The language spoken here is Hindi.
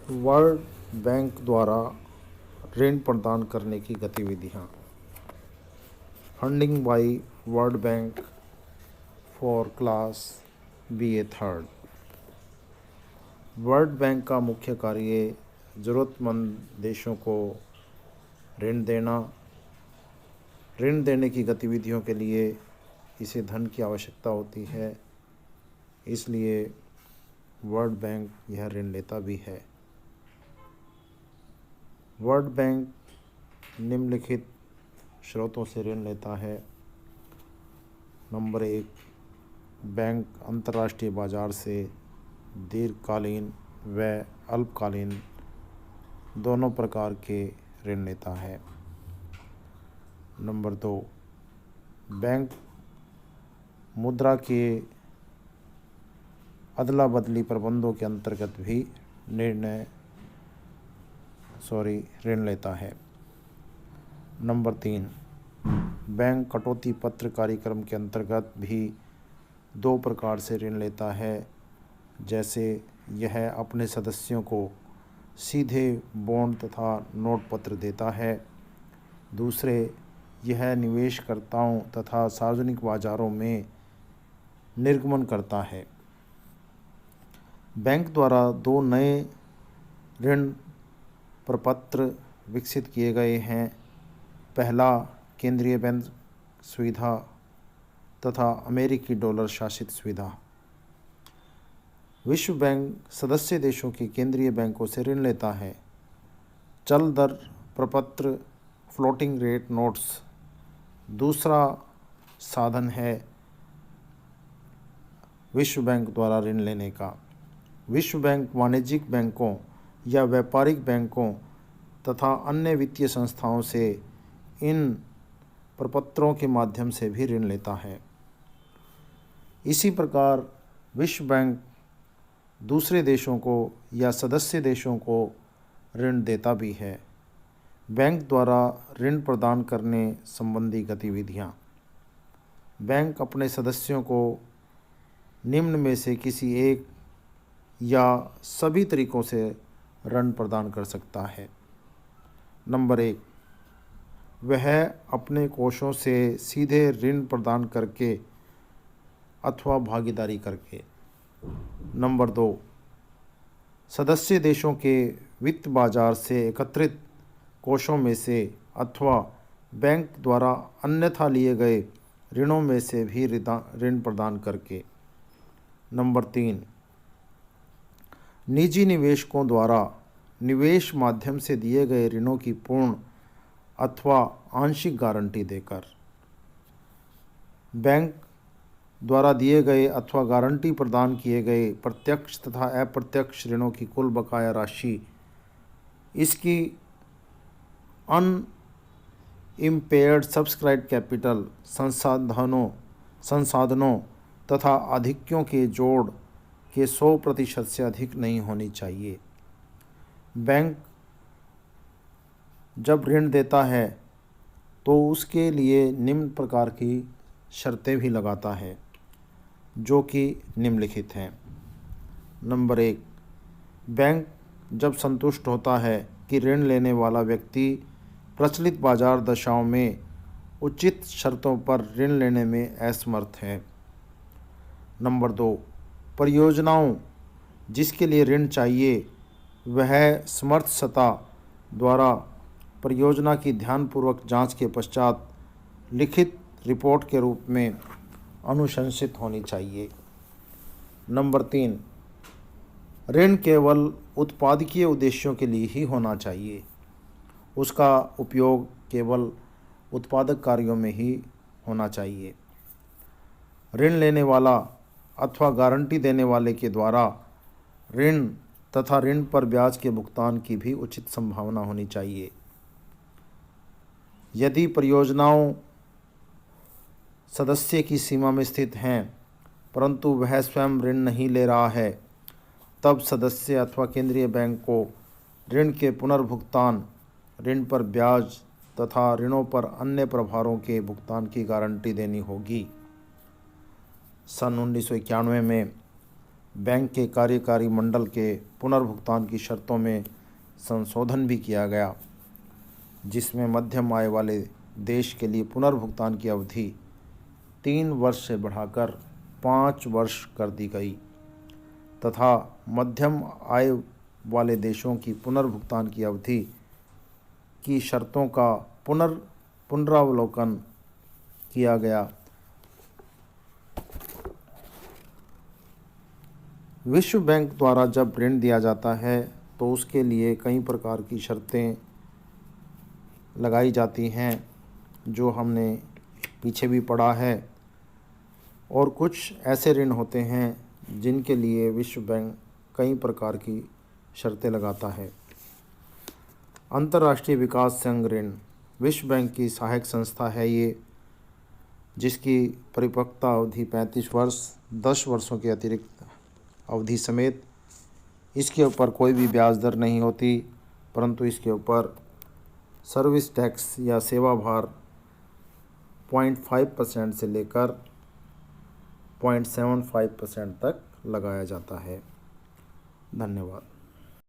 वर्ल्ड बैंक द्वारा ऋण प्रदान करने की गतिविधियाँ। Funding by world bank for class BA third. World bank का मुख्य कार्य ज़रूरतमंद देशों को ऋण देने की गतिविधियों के लिए इसे धन की आवश्यकता होती है, इसलिए वर्ल्ड बैंक यह ऋण लेता भी है। वर्ल्ड बैंक निम्नलिखित स्रोतों से ऋण लेता है। नंबर 1, बैंक अंतर्राष्ट्रीय बाजार से दीर्घकालीन व अल्पकालीन दोनों प्रकार के ऋण लेता है। नंबर 2, बैंक मुद्रा के अदला बदली प्रबंधों के अंतर्गत भी ऋण लेता है। नंबर 3, बैंक कटौती पत्र कार्यक्रम के अंतर्गत भी 2 प्रकार से ऋण लेता है, जैसे यह अपने सदस्यों को सीधे बॉन्ड तथा नोट पत्र देता है। दूसरे, यह निवेशकर्ताओं तथा सार्वजनिक बाजारों में निर्गमन करता है। बैंक द्वारा 2 नए ऋण प्रपत्र विकसित किए गए हैं। पहला केंद्रीय बैंक सुविधा तथा अमेरिकी डॉलर शासित सुविधा। विश्व बैंक सदस्य देशों के केंद्रीय बैंकों से ऋण लेता है। चल दर प्रपत्र फ्लोटिंग रेट नोट्स दूसरा साधन है विश्व बैंक द्वारा ऋण लेने का। विश्व बैंक वाणिज्यिक बैंकों या व्यापारिक बैंकों तथा अन्य वित्तीय संस्थाओं से इन प्रपत्रों के माध्यम से भी ऋण लेता है। इसी प्रकार विश्व बैंक दूसरे देशों को या सदस्य देशों को ऋण देता भी है। बैंक द्वारा ऋण प्रदान करने संबंधी गतिविधियाँ। बैंक अपने सदस्यों को निम्न में से किसी एक या सभी तरीकों से ऋण प्रदान कर सकता है। नंबर 1, वह अपने कोषों से सीधे ऋण प्रदान करके अथवा भागीदारी करके। नंबर 2, सदस्य देशों के वित्त बाजार से एकत्रित कोषों में से अथवा बैंक द्वारा अन्यथा लिए गए ऋणों में से भी ऋण प्रदान करके। नंबर 3, निजी निवेशकों द्वारा निवेश माध्यम से दिए गए ऋणों की पूर्ण अथवा आंशिक गारंटी देकर। बैंक द्वारा दिए गए अथवा गारंटी प्रदान किए गए प्रत्यक्ष तथा अप्रत्यक्ष ऋणों की कुल बकाया राशि इसकी अनइम्पेयर्ड सब्सक्राइब्ड कैपिटल संसाधनों तथा आधिक्यों के जोड़ के 100% से अधिक नहीं होनी चाहिए। बैंक जब ऋण देता है तो उसके लिए निम्न प्रकार की शर्तें भी लगाता है, जो कि निम्नलिखित हैं। नंबर 1, बैंक जब संतुष्ट होता है कि ऋण लेने वाला व्यक्ति प्रचलित बाजार दशाओं में उचित शर्तों पर ऋण लेने में असमर्थ है। नंबर 2, परियोजनाओं जिसके लिए ऋण चाहिए वह समर्थ सत्ता द्वारा परियोजना की ध्यानपूर्वक जांच के पश्चात लिखित रिपोर्ट के रूप में अनुशंसित होनी चाहिए। नंबर 3, ऋण केवल उत्पादकीय उद्देश्यों के लिए ही होना चाहिए। उसका उपयोग केवल उत्पादक कार्यों में ही होना चाहिए। ऋण लेने वाला अथवा गारंटी देने वाले के द्वारा ऋण तथा ऋण पर ब्याज के भुगतान की भी उचित संभावना होनी चाहिए। यदि परियोजनाओं सदस्य की सीमा में स्थित हैं परंतु वह स्वयं ऋण नहीं ले रहा है, तब सदस्य अथवा केंद्रीय बैंक को ऋण के पुनर्भुगतान, ऋण पर ब्याज तथा ऋणों पर अन्य प्रभारों के भुगतान की गारंटी देनी होगी। सन 1991 में बैंक के कार्यकारी मंडल के पुनर्भुगतान की शर्तों में संशोधन भी किया गया, जिसमें मध्यम आय वाले देश के लिए पुनर्भुगतान की अवधि 3 वर्ष से बढ़ाकर 5 वर्ष कर दी गई तथा मध्यम आय वाले देशों की पुनर्भुगतान की अवधि की शर्तों का पुनरावलोकन किया गया। विश्व बैंक द्वारा जब ऋण दिया जाता है तो उसके लिए कई प्रकार की शर्तें लगाई जाती हैं, जो हमने पीछे भी पढ़ा है, और कुछ ऐसे ऋण होते हैं जिनके लिए विश्व बैंक कई प्रकार की शर्तें लगाता है। अंतर्राष्ट्रीय विकास संघ ऋण विश्व बैंक की सहायक संस्था है ये, जिसकी परिपक्वता अवधि 35 वर्ष 10 वर्षों की अतिरिक्त अवधि समेत इसके ऊपर कोई भी ब्याज दर नहीं होती, परंतु इसके ऊपर सर्विस टैक्स या सेवा भार 0.5% से लेकर 0.75% तक लगाया जाता है। धन्यवाद।